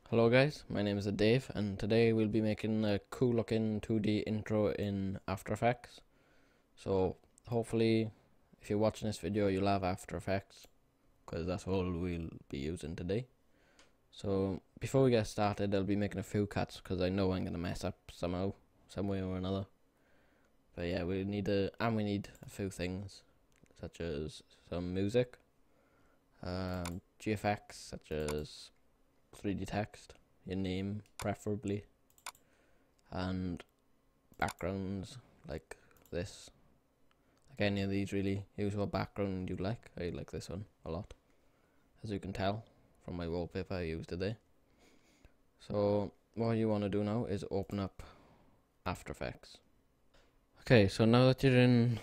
Hello guys, my name is Dave and today we'll be making a cool looking 2D intro in After Effects. So hopefully if you're watching this video you'll have After Effects because that's all we'll be using today. So before we get started I'll be making a few cuts because I know I'm going to mess up somehow, some way or another. But yeah, we need a few things such as some music, GFX such as 3D text, your name preferably, and backgrounds like this. Like any of these really, use what background you like. I like this one a lot, as you can tell from my wallpaper I used today. So what you want to do now is open up After Effects. Okay, so now that you're in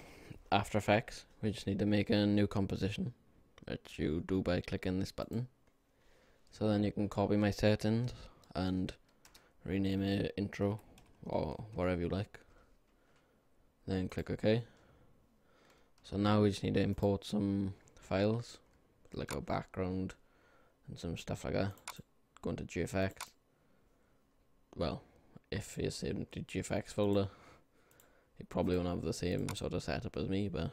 After Effects, we just need to make a new composition, which you do by clicking this button. So then you can copy my settings and rename it intro or whatever you like. Then click OK. So now we just need to import some files, like our background and some stuff like that. So go into GFX. Well, if you're saving the GFX folder, you probably won't have the same sort of setup as me, but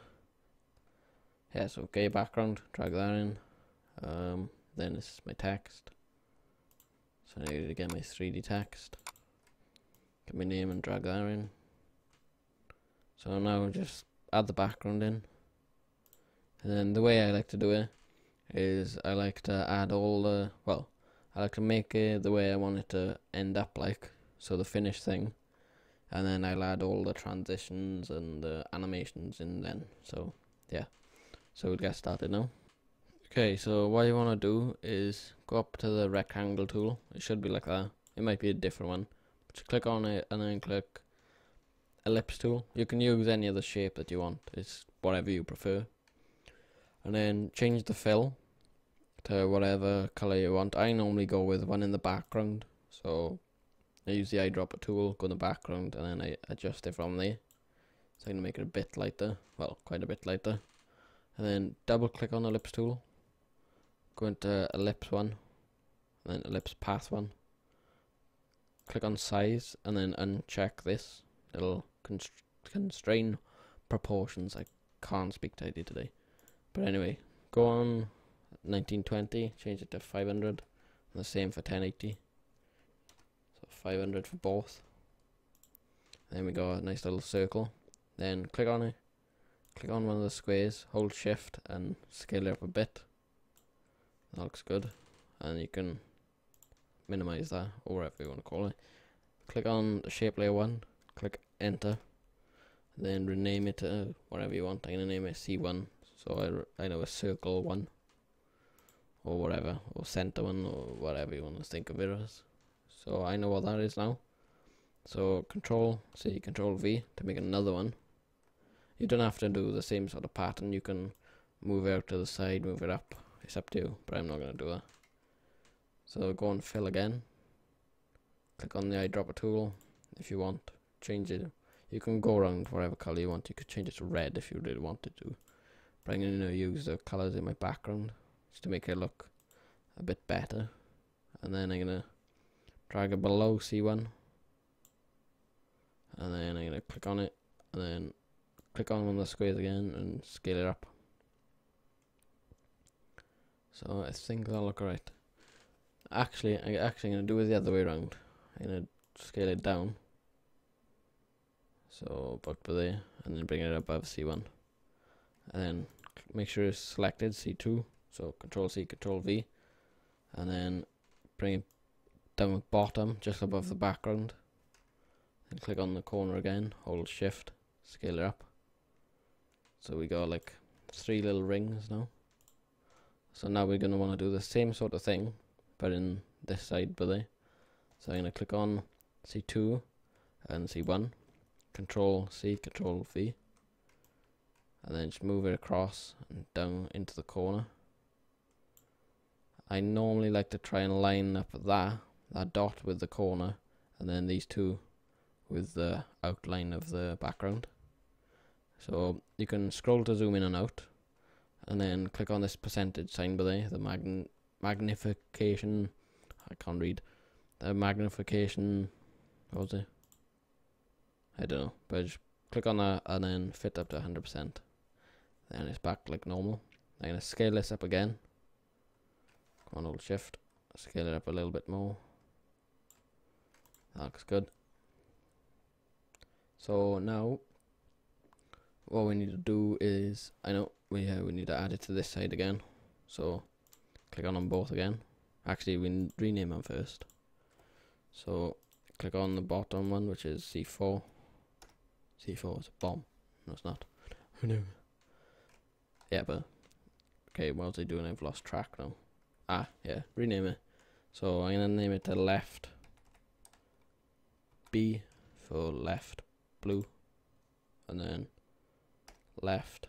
yeah, so okay, background, drag that in. Then this is my text. So I need to get my 3D text. Get my name and drag that in. So now just add the background in. And then the way I like to do it is I like to add all the, well, I like to make it the way I want it to end up like. So the finished thing. And then I'll add all the transitions and the animations in then. So yeah. So we'll get started now. Okay, so what you want to do is go up to the rectangle tool. It should be like that. It might be a different one. Just click on it and then click ellipse tool. You can use any other shape that you want. It's whatever you prefer. And then change the fill to whatever color you want. I normally go with one in the background. So I use the eyedropper tool, go in the background, and then I adjust it from there. So I'm going to make it a bit lighter. Well, quite a bit lighter. And then double click on the ellipse tool. Go into ellipse 1, and then ellipse path 1. Click on size, and then uncheck this. It'll constrain proportions. I can't speak tidy today. But anyway, go on 1920, change it to 500, and the same for 1080. So 500 for both. Then we got a nice little circle. Then click on it. Click on one of the squares, hold shift, and scale it up a bit. That looks good, and you can minimize that or whatever you want to call it. Click on the shape layer 1, click enter, then rename it to whatever you want. I'm gonna name it C1, so I know a circle 1 or whatever, or center 1 or whatever you want to think of it as. So I know what that is now. So Control C, Control V to make another one. You don't have to do the same sort of pattern. You can move it out to the side, move it up. It's up to you, but I'm not going to do that. So go on fill again. Click on the eyedropper tool if you want. Change it. You can go around whatever color you want. You could change it to red if you really wanted to. But I'm going to use the colors in my background just to make it look a bit better. And then I'm going to drag it below C1. And then I'm going to click on it. And then click on one of the squares again and scale it up. So I think that'll look alright. Actually, I'm going to do it the other way around. I'm going to scale it down. So about by there, and then bring it above C1. And then make sure it's selected C2. So Control C, Control V. And then bring it down the bottom, just above the background. Then click on the corner again, hold shift, scale it up. So we got like 3 little rings now. So now we're going to want to do the same sort of thing, but in this side by there. So I'm going to click on C2 and C1, Control C, Control V, and then just move it across and down into the corner. I normally like to try and line up that dot with the corner, and then these two with the outline of the background. So you can scroll to zoom in and out, and then click on this percentage sign by there, the magnification, I can't read, the magnification, what was it? I don't know, but just click on that and then fit up to 100%. Then it's back like normal. I'm going to scale this up again. Come on, hold shift. Scale it up a little bit more. That looks good. So now, what we need to do is, I know we need to add it to this side again. So click on them both again. Actually, we rename them first. So click on the bottom one, which is C4. C4 is a bomb. No, it's not. Who knew? Yeah, but okay, what was I doing? I've lost track now. Ah, yeah, rename it. So I'm gonna name it to left B for left blue, and then left,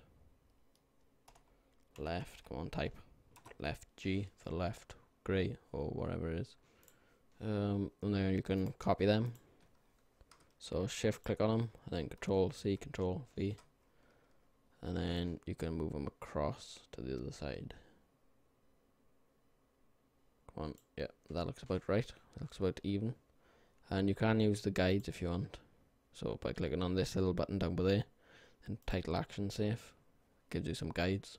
come on, type left G for left grey or whatever it is. And then you can copy them. So shift click on them and then control C, control V, and then you can move them across to the other side. Come on, yeah, that looks about right. That looks about even. And you can use the guides if you want. So by clicking on this little button down below and title action safe, gives you some guides.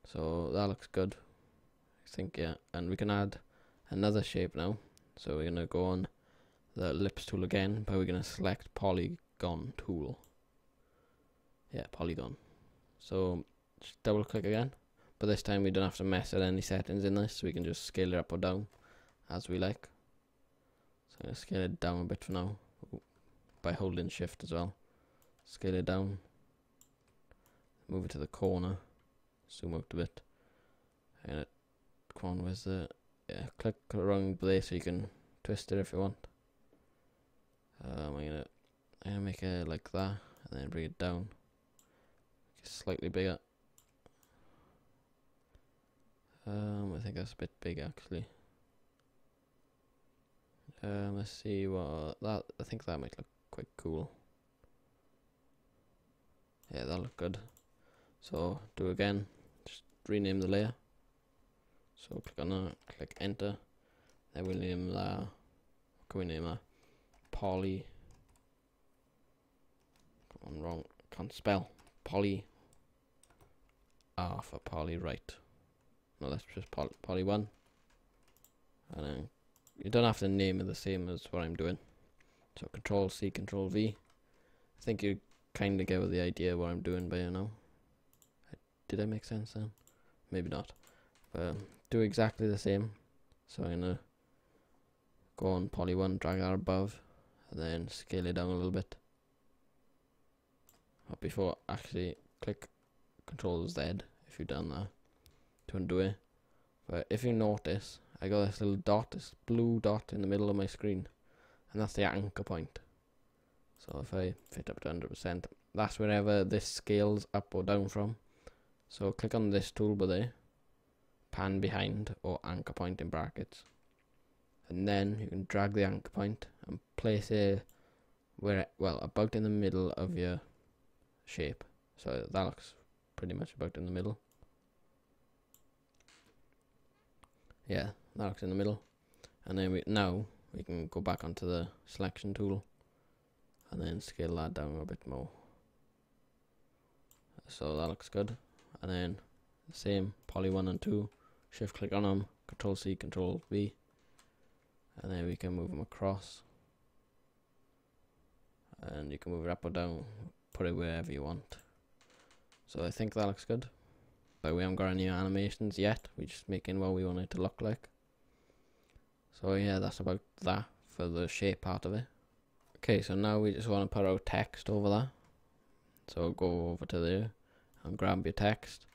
So that looks good, I think. Yeah, and we can add another shape now. So we're gonna go on the ellipse tool again, but we're gonna select polygon tool. Yeah, polygon. So just double click again, but this time we don't have to mess with any settings in this. We can just scale it up or down as we like. So I'm gonna scale it down a bit for now by holding shift as well. Scale it down, move it to the corner, zoom out a bit, and come on, where's the, yeah, click around there so you can twist it if you want. I'm gonna make it like that and then bring it down, make it slightly bigger. I think that's a bit big actually. Let's see what that, I think that might look quite cool. Yeah, that'll look good. So do again, just rename the layer. So click on that, click enter. Then we'll name that, what can we name that? Poly, come on, wrong, can't spell. Poly, R for poly, right. No, that's just poly 1. And then you don't have to name it the same as what I'm doing. So control C, control V. I think you kind of get the idea what I'm doing by now. Did I make sense then? Maybe not. But do exactly the same. So I'm gonna go on poly 1, drag that above, and then scale it down a little bit. But before, actually click control Z if you've done that to undo it. But if you notice, I got this little dot, this blue dot in the middle of my screen, and that's the anchor point. So if I fit up to 100%, that's wherever this scales up or down from. So click on this toolbar there, pan behind or anchor point in brackets, and then you can drag the anchor point and place it where, well, about in the middle of your shape. So that looks pretty much about in the middle. Yeah, that looks in the middle. And then now we can go back onto the selection tool and then scale that down a bit more. So that looks good. And then the same, poly 1 and 2, shift click on them, control C, control V, and then we can move them across. And you can move it up or down, put it wherever you want. So I think that looks good. But we haven't got any animations yet, we're just making what we want it to look like. So yeah, that's about that for the shape part of it. Okay, so now we just want to put our text over that. So go over to there and grab your text,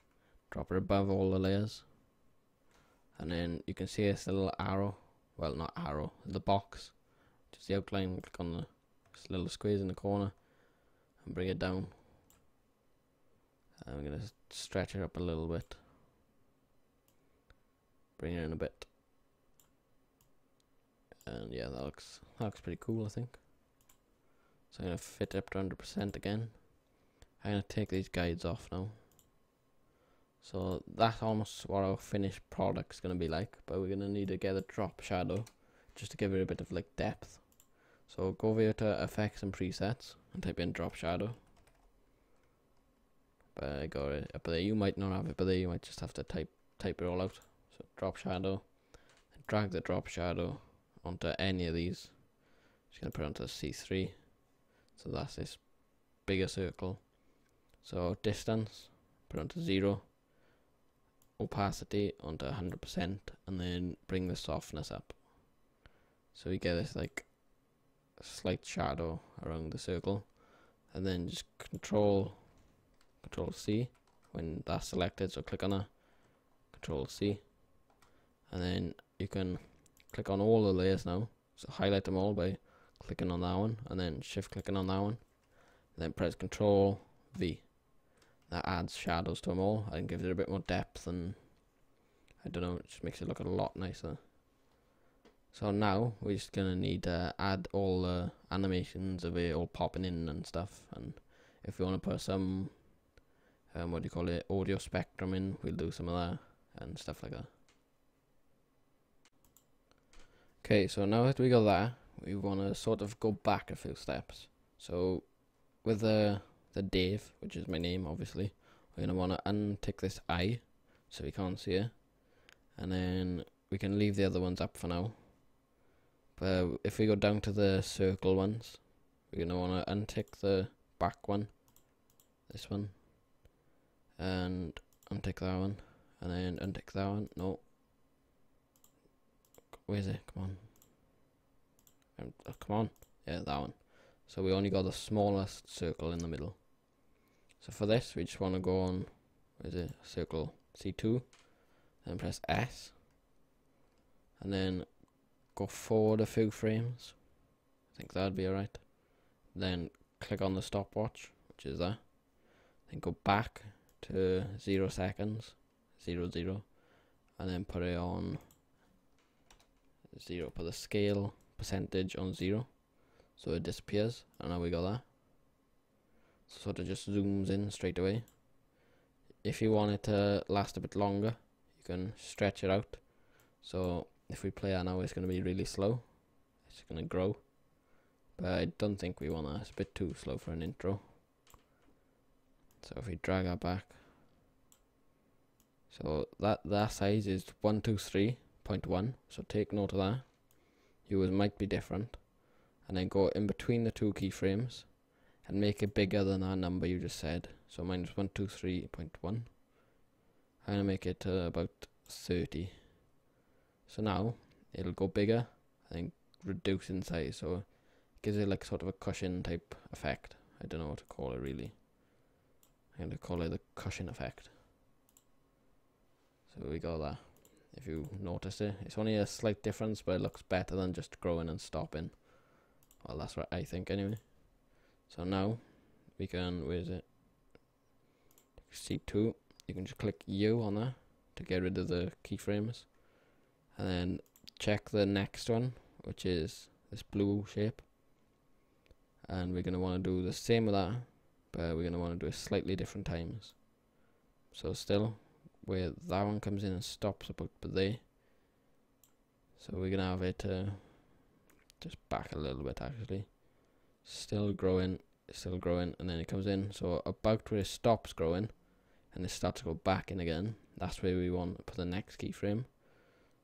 drop it above all the layers, and then you can see this little arrow, well, not arrow, the box, just the outline. Click on the little squeeze in the corner and bring it down, and we're going to stretch it up a little bit, bring it in a bit, and yeah, that looks pretty cool, I think. So I'm going to fit it up to 100% again. I'm going to take these guides off now. So that's almost what our finished product's going to be like, but we're going to need to get a drop shadow just to give it a bit of like depth. So go over here to effects and presets and type in drop shadow. But I got it up there. You might not have it, but there you might just have to type it all out. So drop shadow, drag the drop shadow onto any of these. Just gonna put it onto C3. So that's this bigger circle. So distance, put it onto 0. Opacity onto 100%, and then bring the softness up. So we get this like slight shadow around the circle, and then just Control C when that's selected. So click on that, Control C, and then you can click on all the layers now. So highlight them all by clicking on that one, and then shift clicking on that one, and then press Control V. That adds shadows to them all and gives it a bit more depth, and I don't know, it just makes it look a lot nicer. So now we're just gonna need to add all the animations of it all popping in and stuff, and if we want to put some what do you call it, audio spectrum in, we'll do some of that and stuff like that. Okay, so now that we got that, we want to sort of go back a few steps. So with the Dave, which is my name obviously, we're gonna want to untick this eye so we can't see it, and then we can leave the other ones up for now. But if we go down to the circle ones, we're gonna want to untick the back one, this one, and untick that one, and then untick that one. No, where's it? Come on, come on. Yeah, that one. So we only got the smallest circle in the middle. So for this, we just want to go on, where is it? Circle C2, then press S, and then go forward a few frames. I think that'd be alright. Then click on the stopwatch, which is that. Then go back to 0 seconds, 0, 0, and then put it on 0. Put the scale percentage on 0, so it disappears. And now we got that. So sort of just zooms in straight away. If you want it to last a bit longer, you can stretch it out. So if we play that now, it's going to be really slow. It's going to grow. But I don't think we want that. It's a bit too slow for an intro. So if we drag that back. So that size is 123.1. So take note of that. Yours might be different. And then go in between the two keyframes and make it bigger than that number you just said. So mine is 123.1. I'm going to make it about 30. So now it'll go bigger and reduce in size. So it gives it like sort of a cushion type effect. I don't know what to call it really. I'm going to call it the cushion effect. So we got that. If you notice it, it's only a slight difference, but it looks better than just growing and stopping. Well, that's what I think anyway. So now we can, where is it? C2. You can just click U on that to get rid of the keyframes, and then check the next one, which is this blue shape, and we're going to want to do the same with that, but we're going to want to do it slightly different times. So still where that one comes in and stops about there, so we're going to have it just back a little bit actually, still growing, and then it comes in, so about where it stops growing and it starts to go back in again, that's where we want to put the next keyframe.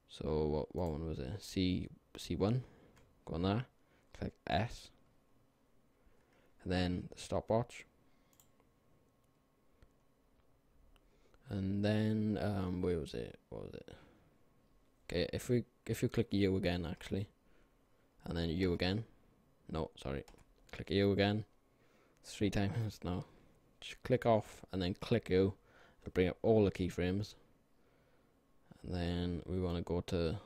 So what one was it? C1. Go on there, click S, and then the stopwatch, and then where was it? What was it? Okay, if you click U again actually, and then U again. No, sorry. Click U again. 3 times now. Just click off and then click U. It'll bring up all the keyframes. And then we want to go to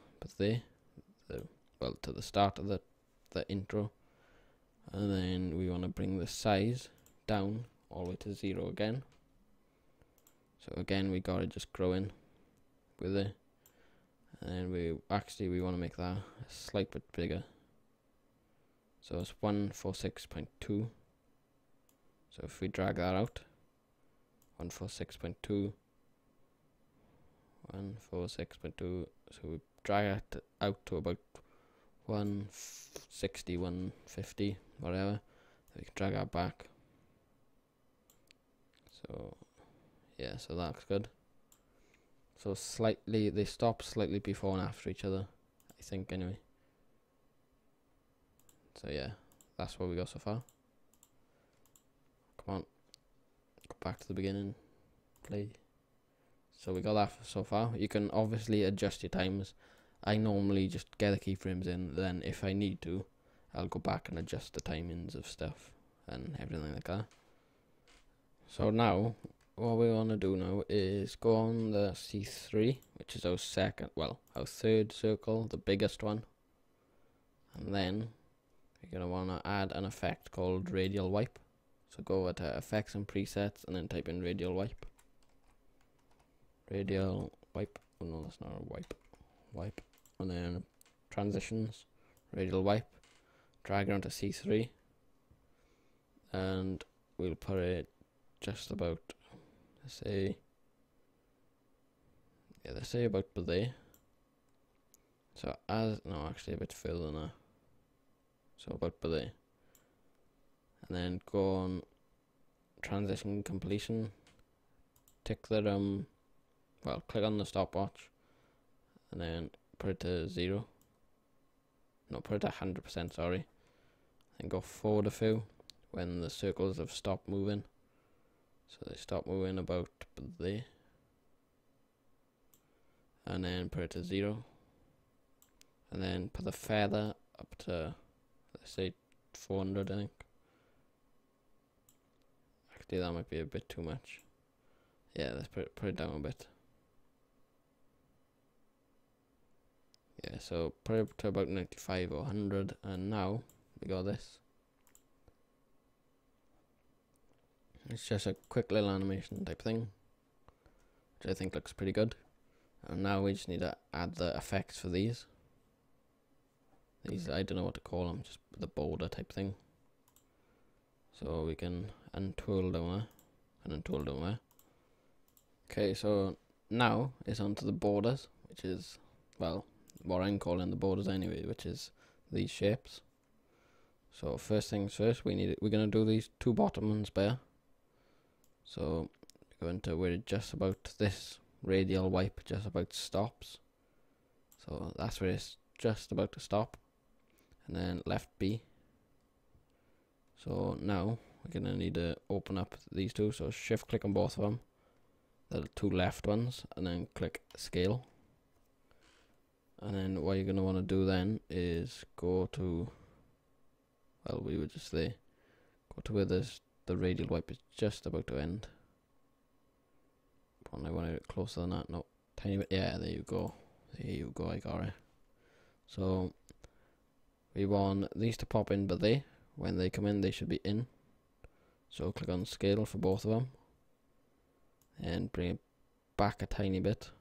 to the start of the intro. And then we want to bring the size down all the way to 0 again. So again we got it just growing with it. And we want to make that a slight bit bigger. So it's 146.2. So if we drag that out, 146.2, 146.2. So we drag it out to about 160, 150, whatever. We can drag that back. So yeah, so that looks good. So slightly, they stop slightly before and after each other, I think, anyway. So yeah, that's what we got so far. Come on, go back to the beginning, play. So we got that so far. You can obviously adjust your times. I normally just get the keyframes in, then if I need to, I'll go back and adjust the timings of stuff and everything like that. So now, what we want to do now is go on the C3, which is our our third circle, the biggest one. And then you're going to want to add an effect called Radial Wipe. So go over to Effects and Presets and then type in Radial Wipe. Radial Wipe. Oh no, that's not a wipe. Wipe. And then Transitions, Radial Wipe. Drag it onto C3. And we'll put it just about, let's say about there. So actually a bit further than that. So about there. And then go on Transition Completion. Tick the click on the stopwatch and then put it to 0. No, put it to 100%, sorry. And go forward a few when the circles have stopped moving. So they stop moving about there. And then put it to 0. And then put the feather up to, let's say, 400, I think. Actually, that might be a bit too much. Yeah, let's put it down a bit. Yeah, so put it to about 95 or 100, and now we got this. It's just a quick little animation type thing, which I think looks pretty good. And now we just need to add the effects for these. These, I don't know what to call them, just the border type thing. So we can untwirl down there, and untwirl down there. Okay, so now it's onto the borders, which is, well, what I'm calling the borders anyway, which is these shapes. So first things first, we're gonna do these two bottom ones bare. So go into where it just about this radial wipe just about stops. So that's where it's just about to stop. And then left B. So now we're gonna need to open up these two. So shift click on both of them, the two left ones, and then click scale. And then what you're gonna want to do then is go to, well, we would just say go to where the radial wipe is just about to end. I want it closer than that. No, tiny bit. Yeah, there you go. There you go. I got it. So we want these to pop in, but when they come in, they should be in. So click on scale for both of them, and bring it back a tiny bit,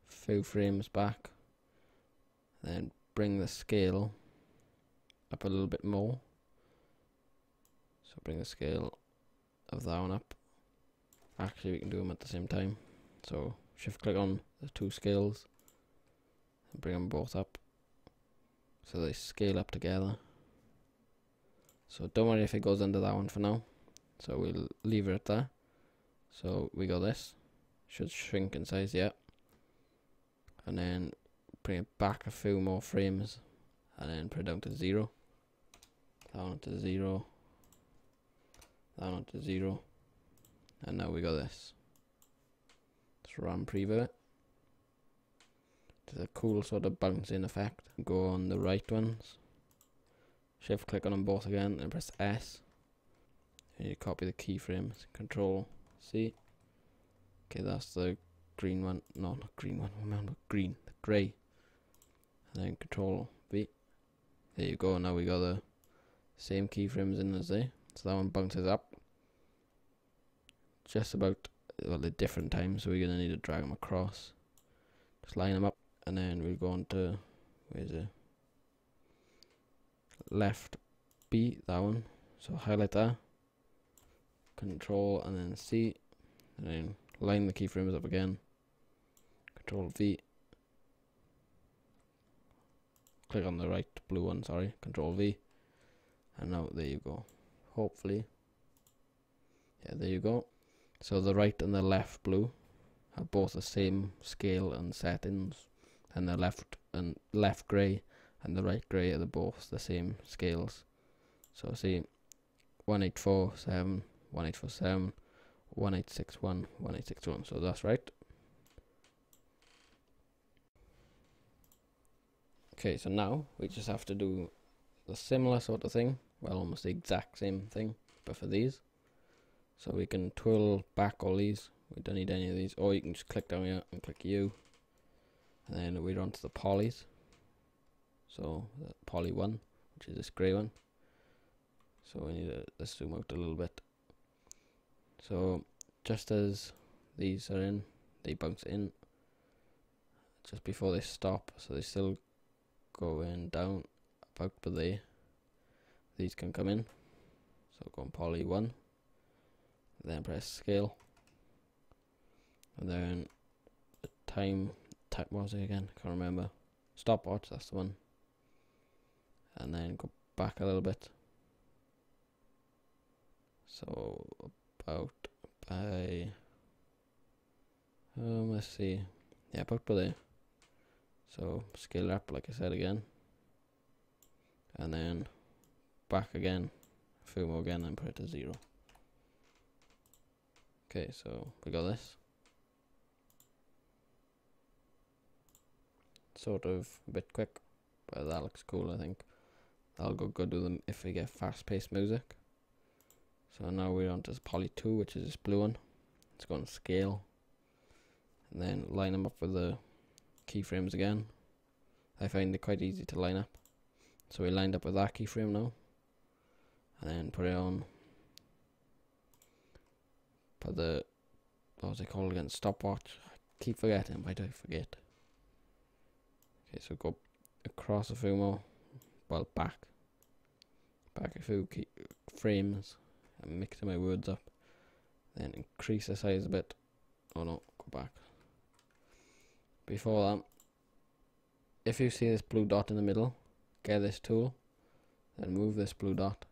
few frames back. Then bring the scale up a little bit more. So bring the scale of that one up. Actually, we can do them at the same time. So shift click on the two scales and bring them both up so they scale up together. So don't worry if it goes under that one for now. So we'll leave it at that. So we got this. Should shrink in size, yeah. And then bring it back a few more frames and then put it down to 0. Down to 0. Down to 0. And now we got this. Let's run preview it. It's a cool sort of bouncing effect. Go on the right ones. Shift click on them both again and press S. And you copy the keyframes. Control C. Okay, that's the green one. No, not green one. Remember green. The grey. And then Control V. There you go. Now we got the same keyframes in as there. So that one bounces up. Just about, well, at different times, so we're going to need to drag them across. Just line them up, and then we'll go on to, where's it? Left B, that one. So highlight that. Control and then C, and then line the keyframes up again. Control V. click on the right blue one, sorry, Control V, and now there you go. Hopefully, yeah, there you go. So the right and the left blue have both the same scale and settings, and the left grey and the right grey are both the same scales. So see, 1847, 1847, 1861, 1861. So that's right. Okay, so now we just have to do the similar sort of thing, well, almost the exact same thing, but for these. So we can twirl back all these. We don't need any of these, or you can just click down here and click U, and then we're onto the polys. So the poly 1, which is this grey one. So we need to zoom out a little bit. So just as these are in, they bounce in just before they stop, so they still going down about by there. These can come in. So go on poly 1, then press scale, and then the time what was it again? Can't remember. Stopwatch, that's the one. And then go back a little bit. So about by let's see, yeah, about by there. So scale up, like I said again, and then back again, a few more again, and put it to 0. Okay, so we got this. Sort of a bit quick, but that looks cool. I think that'll go good with them if we get fast-paced music. So now we're on to poly 2, which is this blue one. Let's go on scale, and then line them up with the keyframes again. I find it quite easy to line up. So we lined up with that keyframe now, and then put it on. Put the, what was it called again? Stopwatch. I keep forgetting. Why do I forget? Okay, so go across a few more, well, back a few frames. I'm mixing my words up. Then increase the size a bit. Oh no, go back. Before that, if you see this blue dot in the middle, get this tool, then move this blue dot,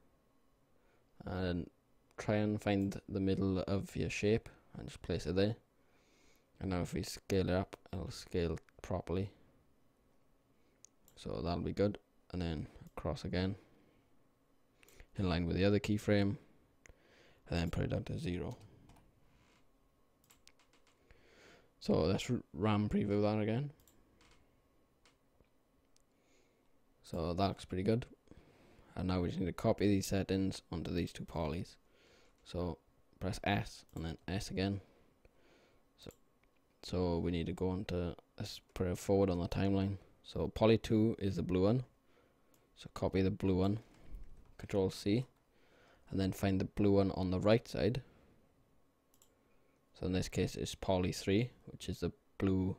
and try and find the middle of your shape, and just place it there. And now if we scale it up, it'll scale properly. So that'll be good. And then across again, in line with the other keyframe, and then put it down to 0. So let's RAM preview that again. So that looks pretty good. And now we just need to copy these settings onto these two polys. So press S and then S again. So we need to go on to, let's put it forward on the timeline. So poly 2 is the blue one. So copy the blue one, Control C, and then find the blue one on the right side. So in this case it's poly 3, which is the blue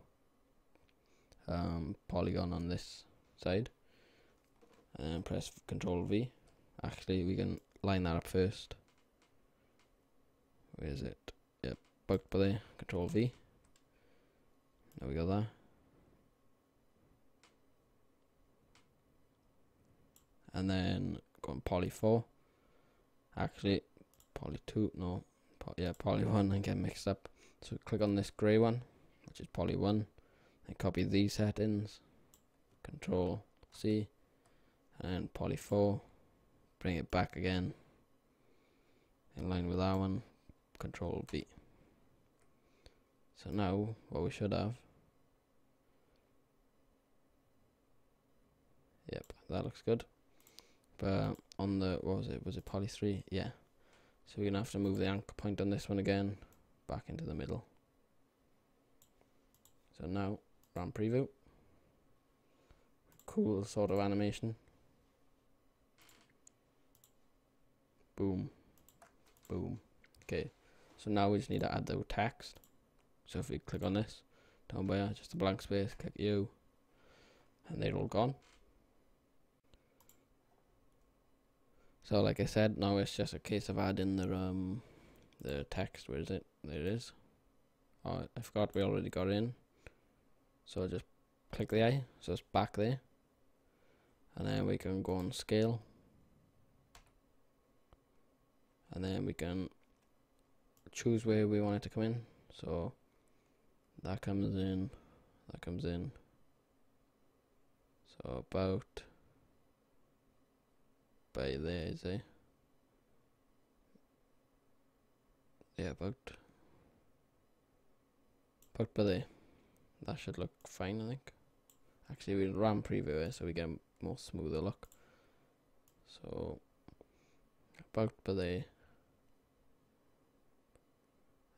polygon on this side. And then press Control V. Actually, we can line that up first. Where is it? Yep, back by there. Control V. There we go there. And then go on poly 4. Actually, poly 2, no. Yeah, poly 1, I get mixed up. So click on this grey one, which is poly 1. And copy these settings. Control C. And poly 4. Bring it back again. In line with that one. Control V. So now, what we should have. Yep, that looks good. But on the, what was it poly 3? Yeah. So we're going to have to move the anchor point on this one again, back into the middle. So now, RAM preview. Cool sort of animation. Boom. Boom. Okay. So now we just need to add the text. So if we click on this, down by here, just a blank space, click U, and they're all gone. So like I said, now it's just a case of adding the text. Where is it? There it is. Oh, I forgot we already got it in. So just click the eye, so it's back there. and then we can go on scale, and then we can choose where we want it to come in. So that comes in, that comes in, so about by there, is it? Yeah, about by there. That should look fine, I think. Actually, we'll RAM preview it so we get a more smoother look. So about by there.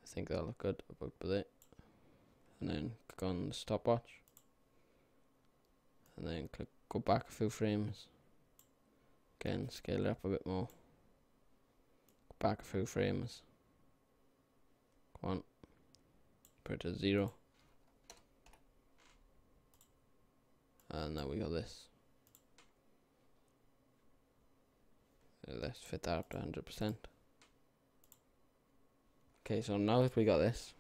I think that'll look good, about by there. And then click on the stopwatch. And then go back a few frames. Again, scale it up a bit more. Go back a few frames. Come on. Put it to 0. And now we got this. Let's fit that up to 100%. Okay, so now that we got this,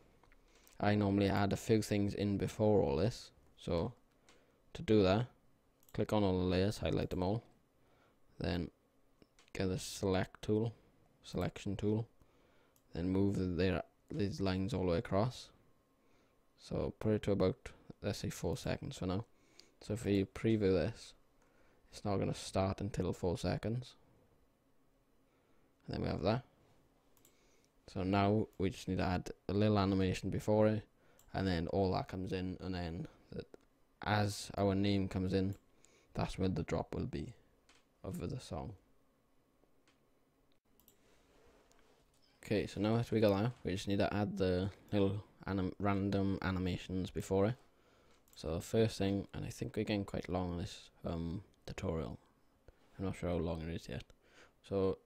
I normally add a few things in before all this. So to do that, click on all the layers, highlight them all, then get the selection tool, then move these lines all the way across. So put it to about, let's say 4 seconds for now. So if we preview this, it's not going to start until 4 seconds. And then we have that. So now we just need to add a little animation before it, and then all that comes in, and then as our name comes in, that's where the drop will be of the song. Okay, so now after we got that, we just need to add the little random animations before it. So the first thing, and I think we're getting quite long on this tutorial. I'm not sure how long it is yet. So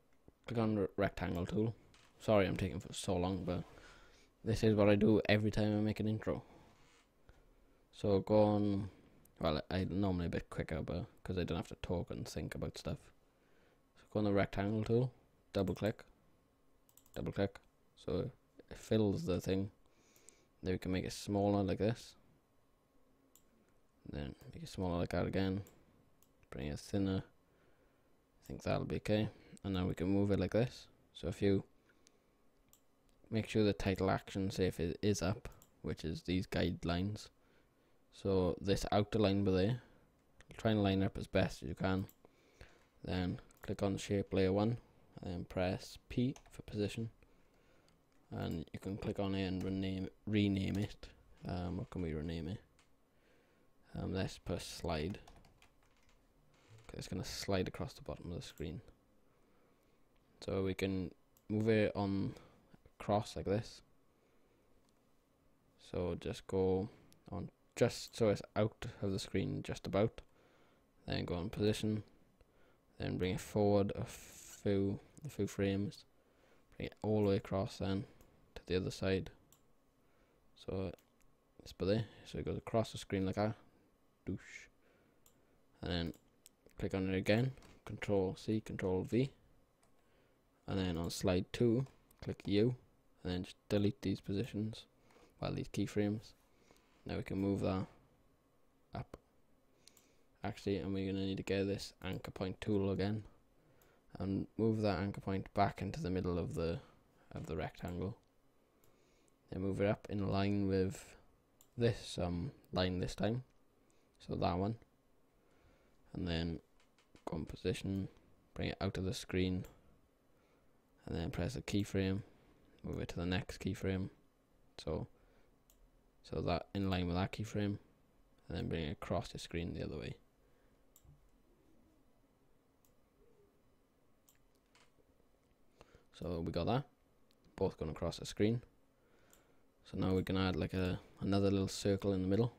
click on the rectangle tool. Sorry I'm taking for so long, but this is what I do every time I make an intro. So go on, well, I normally a bit quicker, but because I don't have to talk and think about stuff. So go on the rectangle tool, double click, so it fills the thing. Then we can make it smaller like this. Then make it smaller like that again. Bring it thinner. I think that'll be okay. And now we can move it like this. So if you make sure the title action, say if it is up, which is these guidelines. So this outer line by there, try and line up as best as you can. Then click on shape layer 1 and then press P for position. And you can click on it and rename it. What can we rename it? Let's put slide. Okay, it's going to slide across the bottom of the screen. So we can move it on across like this. So just go on, just so it's out of the screen just about. Then go on position. Then bring it forward a few frames. Bring it all the way across then to the other side. So it's by there. So it goes across the screen like that. Doosh. And then click on it again. Control C, Control V. And then on slide 2, click U. And then just delete these positions. Well, these keyframes. Now we can move that up. Actually, and we're going to need to get this anchor point tool again. And move that anchor point back into the middle of the rectangle. Then move it up in line with this line this time. So that one. And then go on position, bring it out of the screen, and then press a keyframe, move it to the next keyframe. So that in line with that keyframe, and then bring it across the screen the other way. So we got that, both going across the screen. So now we can add like another little circle in the middle.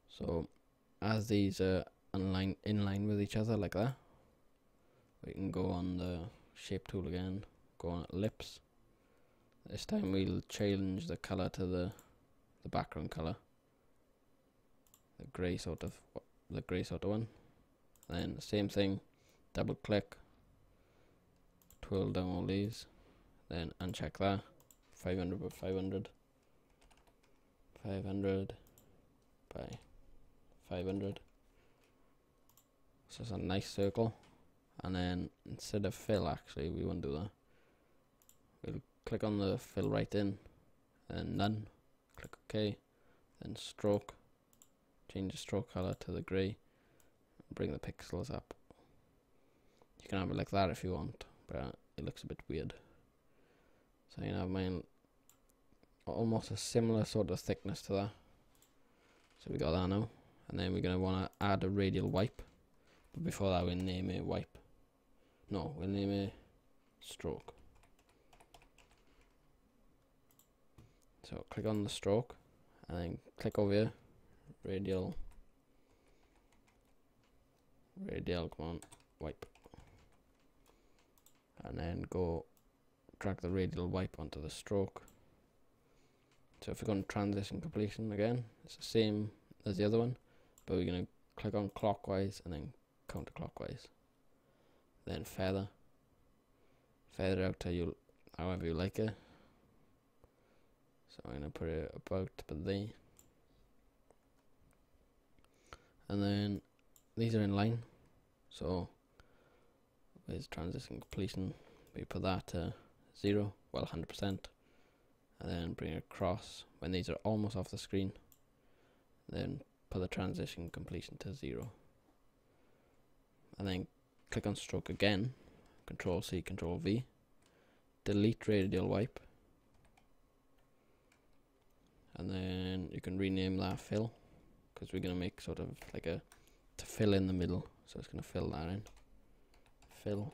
So as these are in line with each other like that, we can go on the shape tool again, go on ellipse. This time we'll change the color to the background color, the grey sort of one. Then the same thing, double click, twirl down all these, then uncheck that. 500 by 500, 500 by 500, So it's a nice circle. And then instead of fill, actually, we won't do that. We'll click on the fill right in, and none. Click OK. Then stroke. Change the stroke color to the grey. Bring the pixels up. You can have it like that if you want, but it looks a bit weird. So you have mine almost a similar sort of thickness to that. So we got that now, and then we're gonna want to add a radial wipe. But before that, we'll name it wipe. No, we'll name it stroke. So click on the stroke, and then click over here, radial, come on, wipe. And then drag the radial wipe onto the stroke. So if we go on transition completion again, it's the same as the other one, but we're going to click on clockwise and then counterclockwise. Then feather it out to however you like it. So I'm going to put it about there. And then these are in line. So with transition completion, we put that to 0, well 100%, and then bring it across when these are almost off the screen. Then put the transition completion to 0, and then click on stroke again. Control C, Control V. Delete radial wipe, and then you can rename that fill, because we're gonna make sort of like to fill in the middle. So it's gonna fill that in. Fill.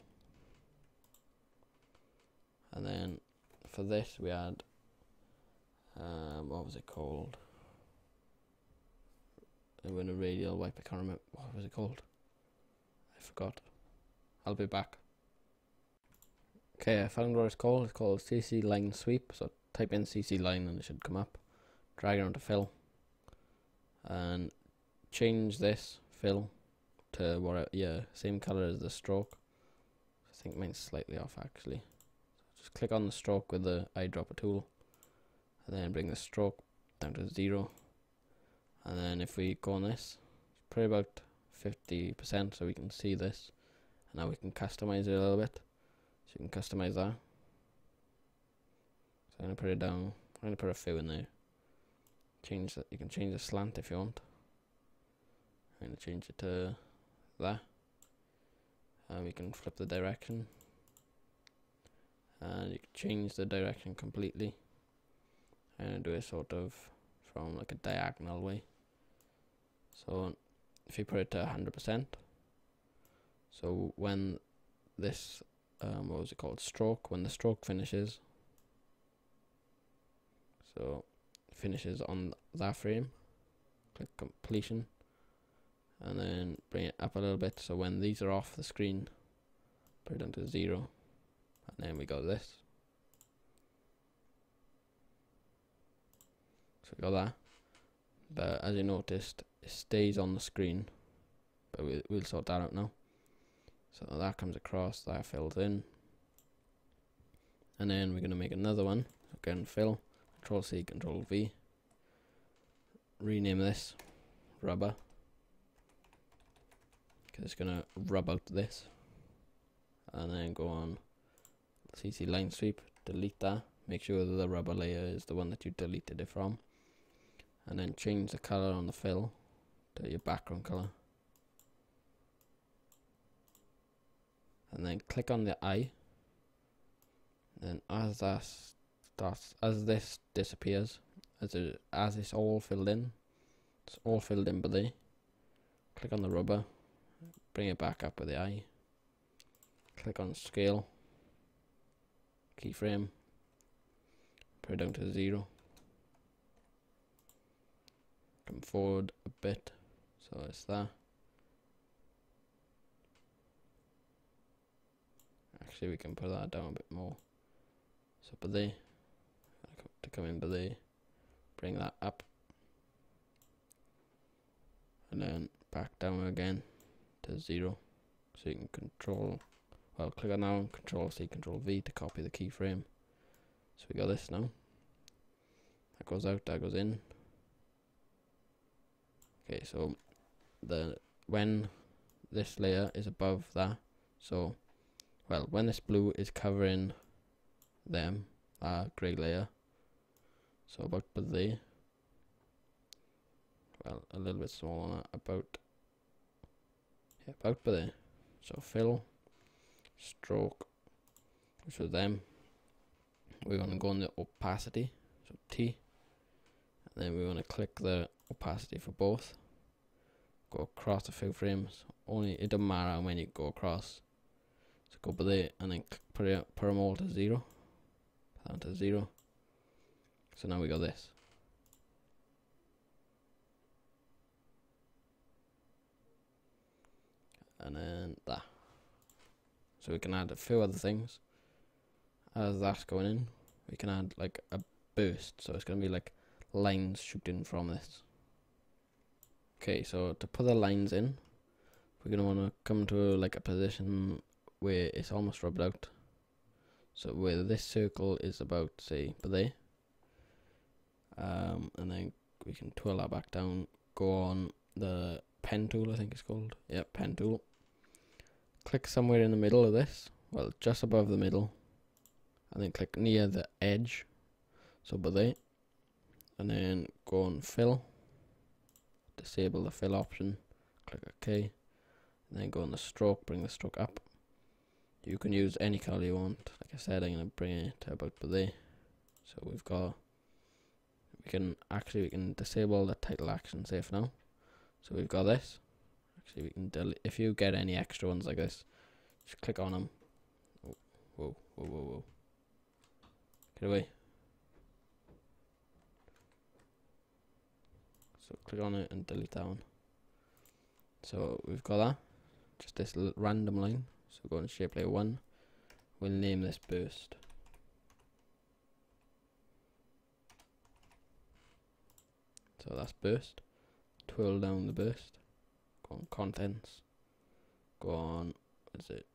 And then for this we add what was it called? When a radial wipe, I can't remember what was it called. I forgot. I'll be back. Okay, I found what it's called. It's called CC line sweep. So type in CC line and it should come up. Drag it onto fill and change this fill to what? Same color as the stroke. I think mine's slightly off actually. Just click on the stroke with the eyedropper tool, and then bring the stroke down to 0. And then if we go on this, put about 50% so we can see this. And now we can customize it a little bit. So you can customize that. So I'm gonna put it down. I'm gonna put a few in there. Change that. You can change the slant if you want. I'm gonna change it to that. And we can flip the direction. And you can change the direction completely. I'm gonna do it sort of from like a diagonal way. So if you put it to 100%, so when this what was it called, stroke, when the stroke finishes, so finishes on that frame, click completion, and then bring it up a little bit, so when these are off the screen, put it down to 0, and then we got this. So we got that, but as you noticed, it stays on the screen, but we'll sort that out now. So that comes across, that fills in, and then we're going to make another one. Again, fill, Control C, Control V, rename this rubber, because it's going to rub out this, and then go on CC line sweep, delete that, make sure that the rubber layer is the one that you deleted it from, and then change the color on the fill to your background color. And then click on the eye. Then as that starts, as this disappears, as it's all filled in, it's all filled in below. Click on the rubber, bring it back up with the eye. Click on scale, keyframe, put it down to 0. Come forward a bit, so it's that. Actually, we can put that down a bit more. So below, to come in below, bring that up, and then back down again to 0. So you can click on that one, Control C, Control V to copy the keyframe. So we got this now. That goes out, that goes in. Okay, so when this layer is above that. So, well, when this blue is covering them, grey layer, so about there, well, a little bit smaller, about there. So fill, stroke, which was them. We're going to go on the opacity, so T, and then we're going to click the opacity for both. Go across a few frames. Only it doesn't matter when you go across. So go over there and then put them all to 0. Down to 0. So now we got this. And then that. So we can add a few other things. As that's going in, we can add like a burst. So it's going to be like lines shooting from this. Okay, so to put the lines in, we're going to want to come to like a position where it's almost rubbed out. So where this circle is about, say, there. And then we can twirl that back down, go on the pen tool, I think it's called. Yep, pen tool. Click somewhere in the middle of this, well, just above the middle. And then click near the edge, so there. And then go on fill. Disable the fill option, click OK, and then go on the stroke, bring the stroke up. You can use any color you want. Like I said, I'm going to bring it to about there. So we've got, we can disable the title action safe now. So we've got this. Actually, we can delete, if you get any extra ones like this, just click on them. Oh, whoa, whoa, whoa, whoa. Get away. So click on it and delete that one. So we've got that, just this random line. So go on shape layer 1. We'll name this burst. So that's burst. Twirl down the burst. Go on contents. Go on, what is it?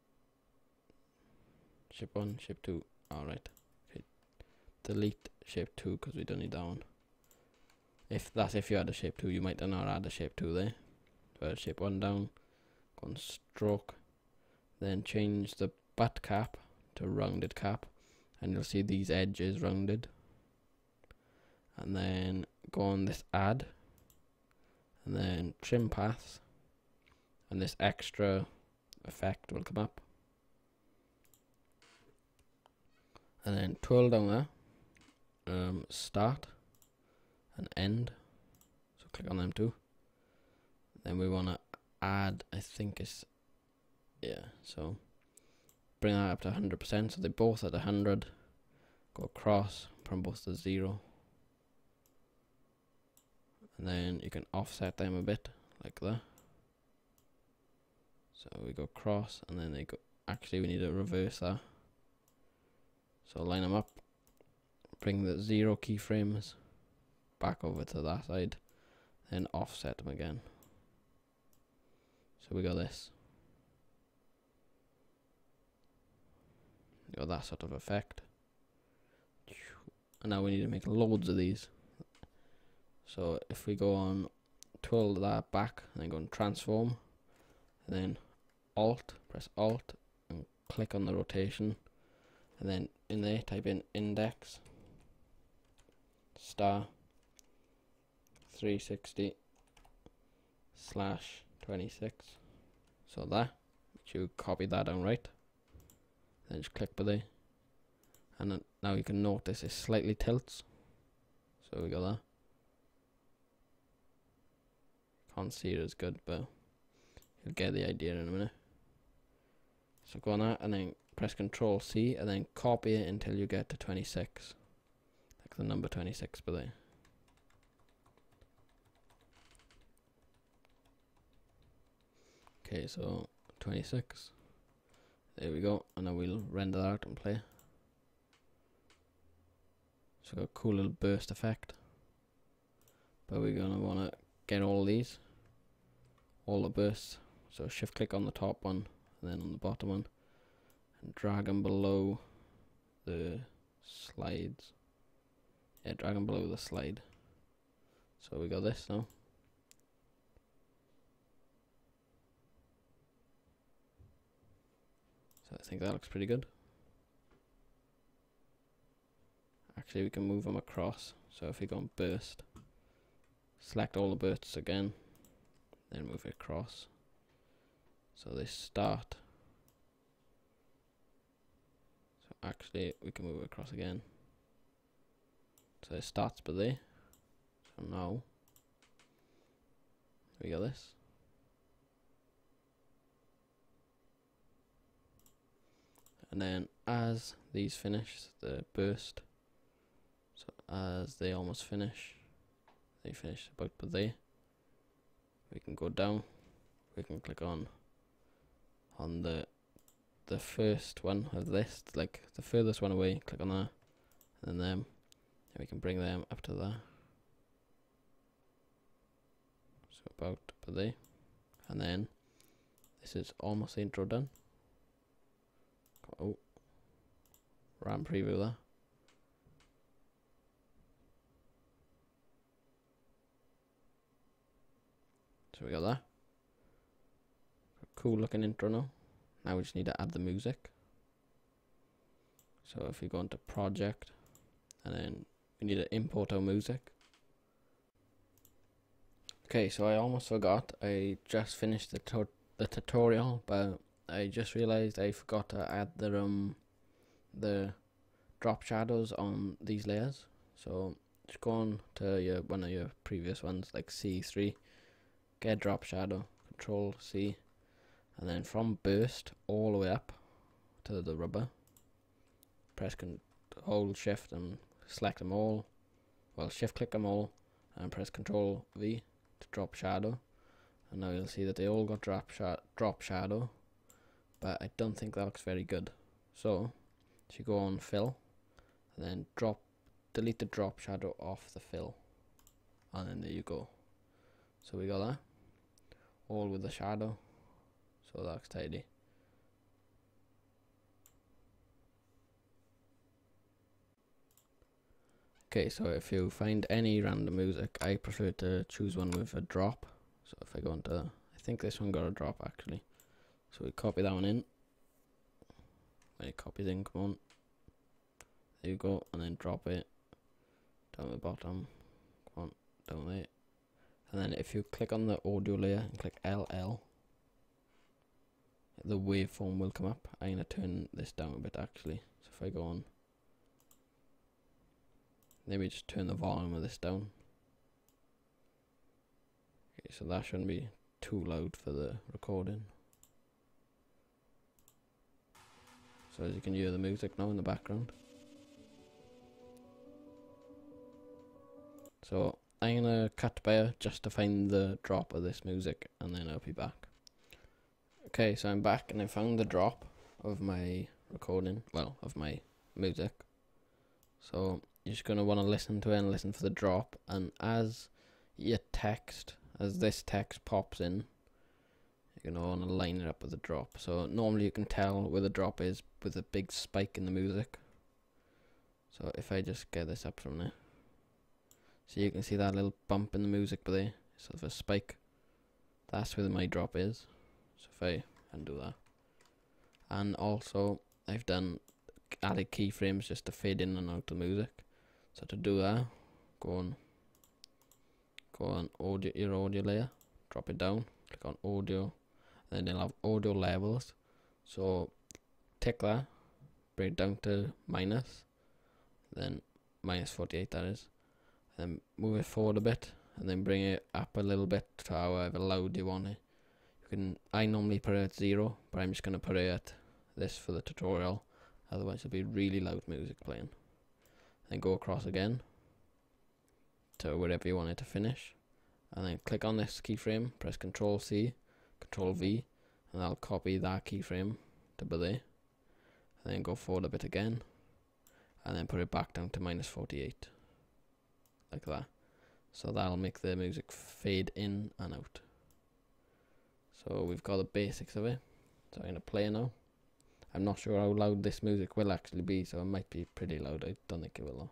Shape 1, shape 2. Alright. Okay. Delete shape 2 because we don't need that one. If you had a shape 2, you might not add a shape 2 there. But shape 1 down, go on stroke, then change the butt cap to rounded cap, and you'll see these edges rounded. And then go on this add, and then trim paths, and this extra effect will come up. And then twirl down there, start and end, so click on them too. Then we want to add, I think it's, yeah, so bring that up to 100%, so they're both at 100, go across, put them both to 0, and then you can offset them a bit, like that. So we go across, and then they go, actually we need to reverse that. So line them up, bring the 0 keyframes back over to that side, then offset them again. So we got this. We got that sort of effect. And now we need to make loads of these. So if we go on, twirl that back, and then go on transform, and then press Alt, and click on the rotation, and then in there type in index star 360 / 26. So that, you copy that down right, then just click by there, and then now you can notice it slightly tilts. So we got that. Can't see it as good, but you'll get the idea in a minute. So go on that, and then press Ctrl C, and then copy it until you get to 26, like the number 26 by there. Okay, so 26. There we go, and then we'll render that out and play. So got a cool little burst effect. But we're gonna wanna get all these, all the bursts. So shift click on the top one, and then on the bottom one, and drag them below the slides. Yeah, drag them below the slide. So we got this now. think that looks pretty good. Actually, we can move them across. So if we go on burst, select all the bursts again, then move it across. So they start. So actually, we can move it across again. So it starts by there. So now we got this. And then as these finish, the burst. So as they almost finish, they finish about by there. We can go down. We can click on the first one of this, like the furthest one away. Click on that, and then them. And we can bring them up to there. So about by there, and then this is almost the intro done. Oh, RAM preview there. So we got that. Cool looking intro now. Now we just need to add the music. So if we go into project, and then we need to import our music. Okay, so I almost forgot. I just finished the tutorial, but I just realized I forgot to add the drop shadows on these layers. So just go on to one of your previous ones, like C3, get drop shadow, Control C, and then from burst all the way up to the rubber, press hold shift and select them all, well shift click them all and press Control V to drop shadow, and now you'll see that they all got drop shadow, but I don't think that looks very good. So you go on fill and then delete the drop shadow off the fill, and then there you go. So we got that all with the shadow, so that looks tidy. Okay, so if you find any random music, I prefer to choose one with a drop. So if I go into, I think this one got a drop actually. So we copy that one in. When it copies in, come on. There you go, and then drop it down at the bottom. Come on, down there. And then if you click on the audio layer and click LL, the waveform will come up. I'm going to turn this down a bit actually. So if I go on, maybe just turn the volume of this down. Okay, so that shouldn't be too loud for the recording. So as you can hear the music now in the background. So I'm gonna cut by just to find the drop of this music, and then I'll be back. Okay, so I'm back and I found the drop of my recording, well, of my music. So you're just gonna want to listen to it and listen for the drop, and as this text pops in, you're gonna want to line it up with the drop. So normally you can tell where the drop is with a big spike in the music. So if I just get this up from there, so you can see that little bump in the music by there, sort of a spike. That's where my drop is. So if I undo that, and also I've added keyframes just to fade in and out the music. So to do that, go on audio, your audio layer, drop it down, click on audio, and then you'll have audio levels. So tick that, bring it down to minus, then minus 48 that is, and then move it forward a bit, and then bring it up a little bit to however loud you want it. I normally put it at 0, but I'm just going to put it at this for the tutorial, otherwise it'll be really loud music playing. Then go across again to wherever you want it to finish, and then click on this keyframe, press Control C, Control V, and I'll copy that keyframe to there, and then go forward a bit again, and then put it back down to minus 48, like that. So that'll make the music fade in and out. So we've got the basics of it. So I'm going to play now. I'm not sure how loud this music will actually be, so it might be pretty loud. I don't think it will though.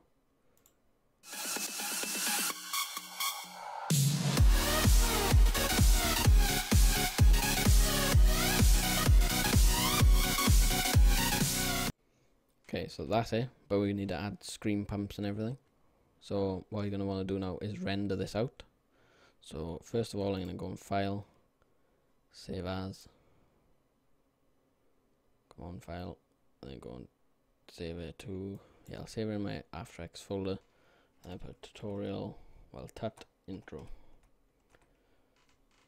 Okay, so that's it, but we need to add screen pumps and everything. So what you're going to want to do now is render this out. So first of all, I'm going to go on File, Save As, go on File, and then go on Save it to, yeah, I'll save it in my After Effects folder, and I put tutorial, well, tut intro.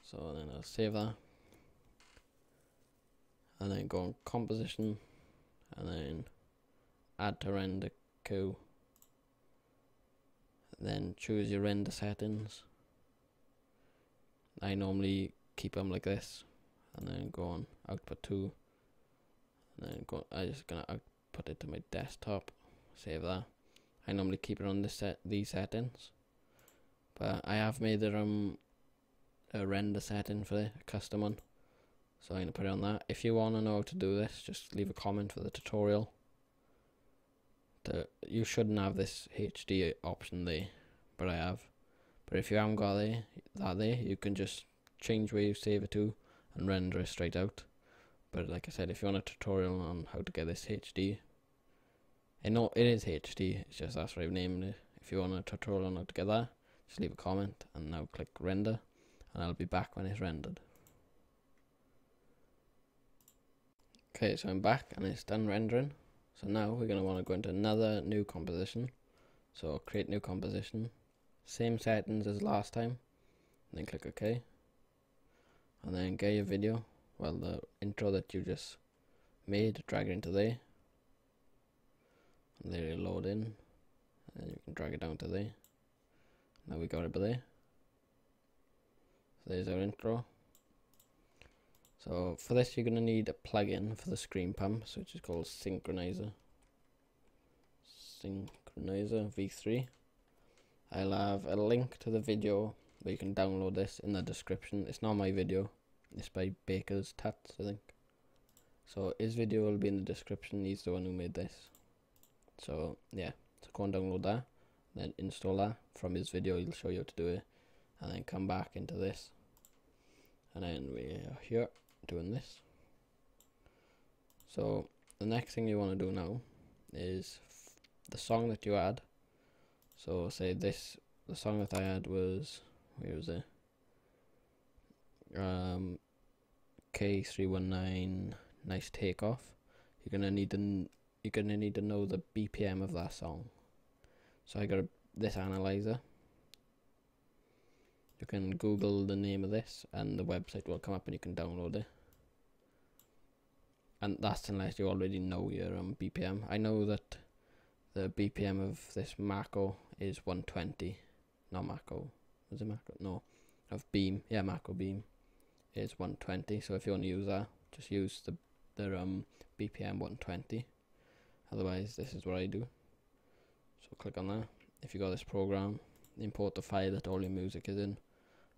So then I'll save that, and then go on Composition, and then Add to Render Queue, then choose your render settings. I normally keep them like this, and then go on Output 2, and then I'm just gonna output it to my desktop, save that. I normally keep it on these settings, but I have made a render setting for it, a custom one, so I'm gonna put it on that. If you want to know how to do this, just leave a comment for the tutorial. You shouldn't have this HD option there, but I have. But if you haven't got that there, you can just change where you save it to and render it straight out. But like I said, if you want a tutorial on how to get this HD, I know it is HD, it's just that's what I've named it. If you want a tutorial on how to get that, just leave a comment and now click render, and I'll be back when it's rendered. Okay, so I'm back and it's done rendering. So now we're going to want to go into another new composition. So create new composition, same settings as last time, and then click OK. And then get your video, well, the intro that you just made, drag it into there. And there it'll load in, and you can drag it down to there. Now we got it there. So there's our intro. So for this you're going to need a plugin for the screen pumps, which is called Synchronizer. Synchronizer v3. I'll have a link to the video where you can download this in the description. It's not my video, it's by Baker's Tuts, I think. So his video will be in the description, he's the one who made this. So yeah, so go and download that, then install that from his video, he'll show you how to do it, and then come back into this. And then we're here doing this. So the next thing you want to do now is the song that you add. So say the song that I had was, where was it? K319 Nice Takeoff. You're gonna need to know the BPM of that song. So I got this analyzer. You can Google the name of this and the website will come up and you can download it. And that's unless you already know your BPM. I know that the BPM of this Mako is 120. Not Mako. Was it Mako? No. Of Beam. Yeah, Mako Beam is 120. So if you want to use that, just use the BPM 120. Otherwise, this is what I do. So click on that. If you got this program, import the file that all your music is in.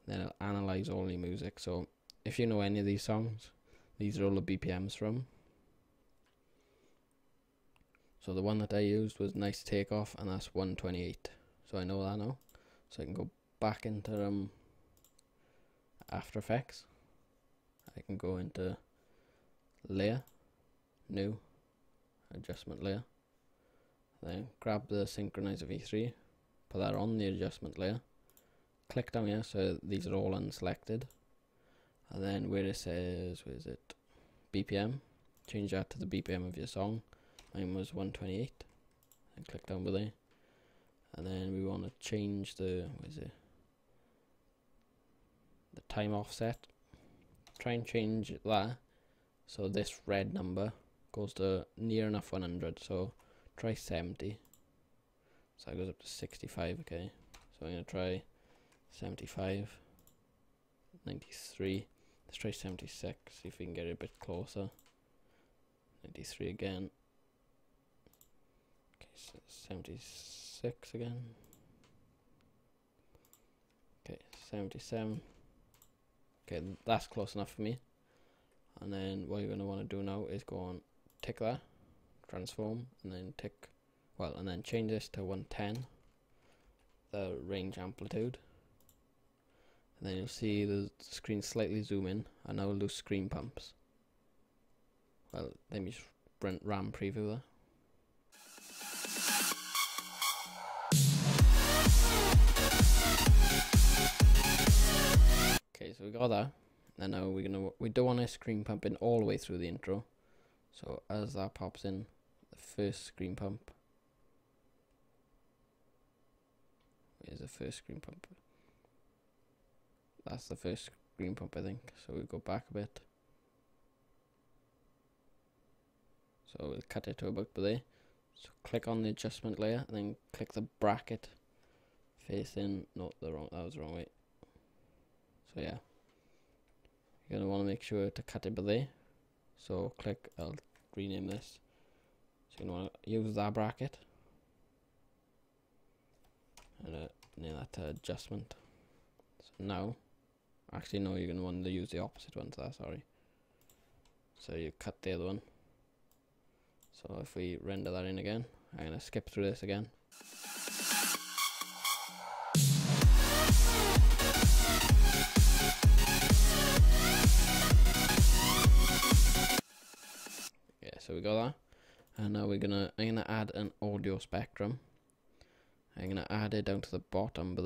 Then it'll analyze all your music. So if you know any of these songs, these are all the BPMs from. So the one that I used was Nice Takeoff, and that's 128. So I know that now. So I can go back into After Effects. I can go into Layer, New, Adjustment Layer. Then grab the Synchronizer v3, put that on the adjustment layer. Click down here so these are all unselected. And then where it says, where is it? BPM, change that to the BPM of your song. Mine was 128. And click down below. And then we want to change the, where is it? The time offset. Try and change that so this red number goes to near enough 100. So try 70. So that goes up to 65, okay. So I'm going to try 75, 93. Let's try 76, see if we can get it a bit closer. 93 again. Okay, so 76 again. Okay, 77. Okay, that's close enough for me. And then what you're going to want to do now is go on, tick that, transform, and then tick, well, and then change this to 110, the range amplitude. And then you'll see the screen slightly zoom in, and now we'll do screen pumps. Well, let me just RAM preview that. Okay, so we got that. And now we don't want a screen pumping all the way through the intro. So as that pops in, the first screen pump. Where's the first screen pump? That's the first screen pump, I think. So we go back a bit. So we'll cut it to about there. So click on the adjustment layer and then click the bracket facing, no, that was the wrong way. So yeah, you're gonna want to make sure to cut it by there. So click, I'll rename this. So you're gonna want to use that bracket and name that to adjustment. So now, actually no, you're gonna want to use the opposite one to that, sorry. So you cut the other one. So if we render that in again, I'm gonna skip through this again. Yeah, so we got that. And now I'm gonna add an audio spectrum. I'm gonna add it down to the bottom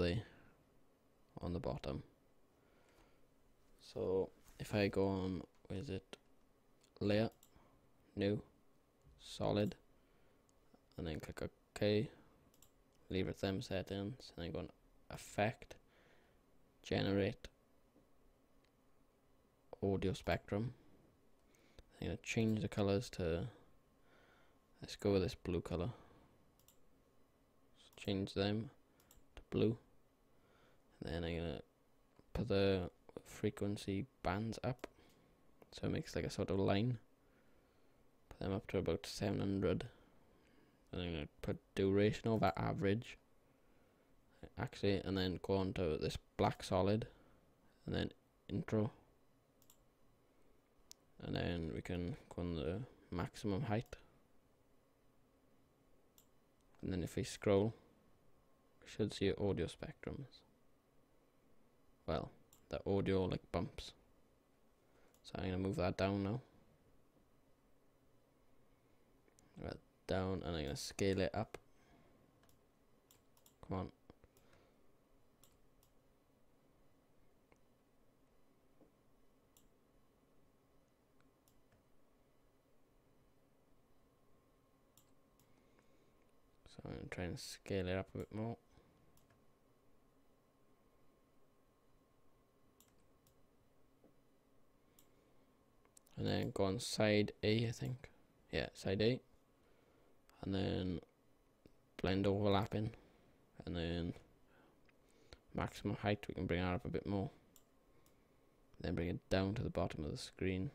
on the bottom. So if I go on, where is it? Layer, new, solid, and then click OK, leave it them settings, and then go on effect, generate audio spectrum. I'm going to change the colors to, let's go with this blue color, so change them to blue, and then I'm going to put the frequency bands up so it makes like a sort of line. Put them up to about 700, and I'm going to put duration over average actually, and then go on to this black solid and then intro, and then we can go on the maximum height, and then if we scroll we should see audio spectrums, well, the audio like bumps. So I'm going to move that down now, right down, and I'm going to scale it up. Come on. So I'm going to try and scale it up a bit more. And then go on side A, I think. Yeah, side A. And then blend overlapping. And then maximum height, we can bring that up a bit more. Then bring it down to the bottom of the screen.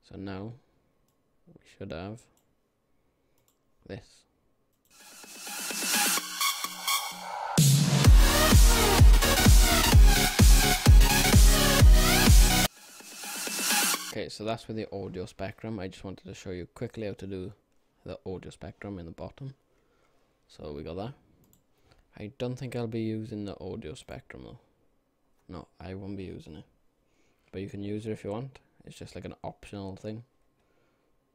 So now we should have this. Okay, so that's with the audio spectrum. I just wanted to show you quickly how to do the audio spectrum in the bottom. So we got that. I don't think I'll be using the audio spectrum though. No, I won't be using it. But you can use it if you want. It's just like an optional thing.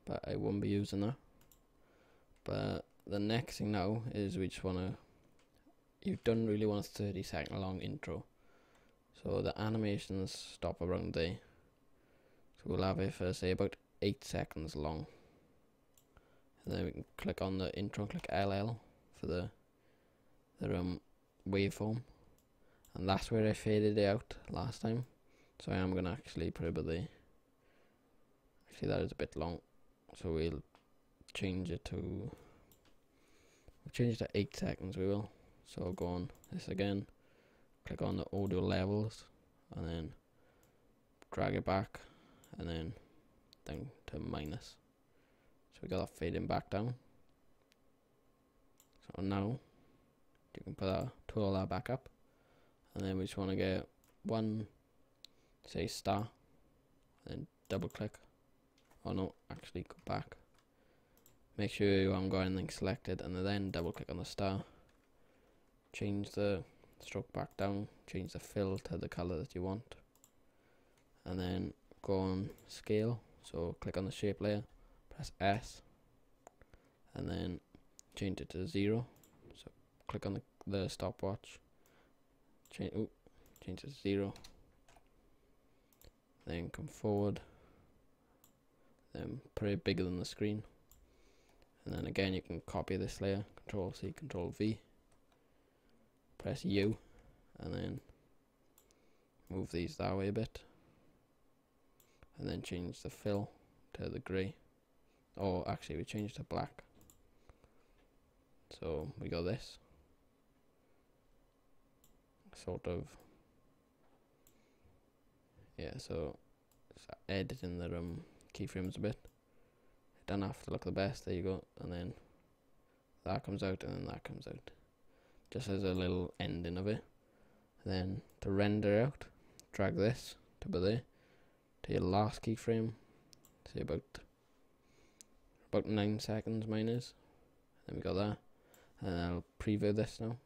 But I won't be using that. But the next thing now is we just want to... You don't really want a 30-second long intro. So the animations stop around there. So we'll have it for say about 8 seconds long. And then we can click on the intro, click LL for the waveform. And that's where I faded it out last time. So I am going to actually put it there. Actually that is a bit long. So we'll change it to 8 seconds, we will. So I'll go on this again, click on the audio levels, and then drag it back, and then down to minus. So we got that fading back down. So now you can put all that back up, and then we just want to get one, say star, and then double click. Oh no, actually go back. Make sure you haven't got anything selected, and then double click on the star. Change the stroke back down, change the fill to the color that you want, and then go on scale. So click on the shape layer, press S, and then change it to 0. So click on the stopwatch, change it to 0, then come forward, then put it bigger than the screen, and then again you can copy this layer, Control C, Control V, press U, and then move these that way a bit, and then change the fill to the grey, or actually we change to black. So we got this sort of, yeah, so editing the keyframes a bit. It don't have to look the best, there you go, and then that comes out and then that comes out, just as a little ending of it. And then to render out, drag this to there, to your last keyframe, say about 9 seconds mine is, then we got that, and I'll preview this now.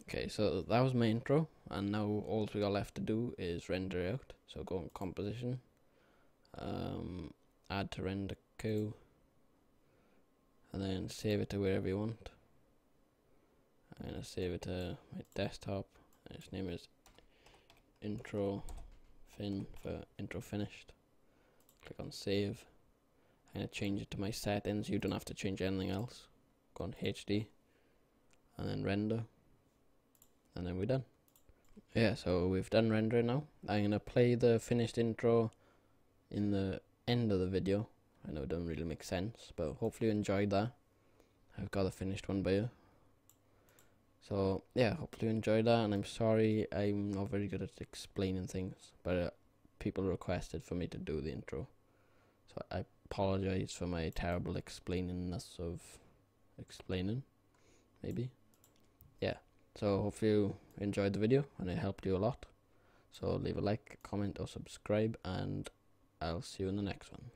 Okay, so that was my intro, and now all we got left to do is render out. So go on composition, add to render queue, and then save it to wherever you want. I'm gonna save it to my desktop, and its name is intro fin for intro finished. Click on save. I'm gonna change it to my settings. You don't have to change anything else. Go on HD, and then render. And then we're done. Yeah, so we've done rendering now. I'm gonna play the finished intro in the end of the video. I know it doesn't really make sense, but hopefully you enjoyed that. I've got a finished one by you. So yeah, hopefully you enjoyed that, and I'm sorry I'm not very good at explaining things, but people requested for me to do the intro. So I apologize for my terrible explainingness of explaining, maybe. Yeah. So hopefully you enjoyed the video and it helped you a lot. So leave a like, comment or subscribe, and I'll see you in the next one.